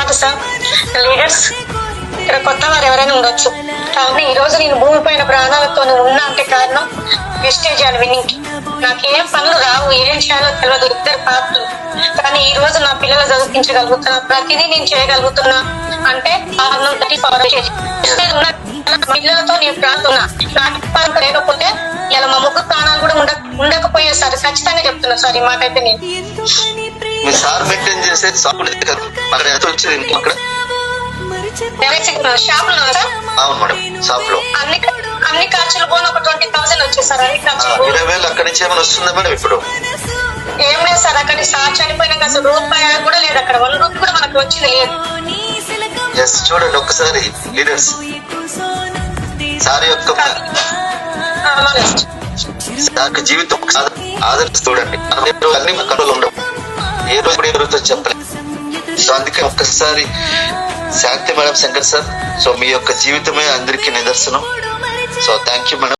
తర్వాత sir leaders ఇక్కడ కొత్త వారు ఎవరైనా ఉండొచ్చు, కానీ ఈ రోజు నేను భూమి పైన ప్రాణాలతో ఉన్నా అంటే కారణం వెస్టేజ్ అండ్ విన్నింగ్. నాకేం పనులు రావు, ఏం చేయాలో తెలియదు, ఇద్దరు పాత్రలు. కానీ ఈ రోజు నా పిల్లలు చదివించగలుగుతున్నా, ప్రతిదీ నేను చేయగలుగుతున్నా అంటే పిల్లలతో నేను ప్రాంతున్నా. నాకు లేకపోతే ఇలా మా ముగ్గురు ప్రాణాలు కూడా ఉండకపోయే సార్. ఖచ్చితంగా చెప్తున్నా సార్ ఈ మాట అయితే. నేను మీ సార్ మెయింటైన్ చేసే షాప్ షాప్ లో సార్. అవును మేడం, షాప్ లో అన్ని ఖర్చులు పోను ఒక 20,000 వచ్చేసారు. అన్ని ఖర్చులు 20,000 అక్కడి నుంచి ఏమైనా వస్తుందా మేడం? ఇప్పుడు ఏం లేదు సార్. అక్కడ సార్ చనిపోయినాక అసలు రూపాయి కూడా లేదు అక్కడ. 1 రూపాయి కూడా మనకు వచ్చింది లేదు. చూడండి ఒక్కసారి లీడర్స్, సార్ యొక్క జీవితం ఆదర్శ చూడండి. అన్ని కంట్రోల్ ఉండవు, ఏ రోజు కూడా జరుగుతుందో చెప్పలేదు. సో అందుకే ఒక్కసారి శాంతి మేడం, శంకర్ సార్, సో మీ యొక్క జీవితమే అందరికీ నిదర్శనం. So thank you madam.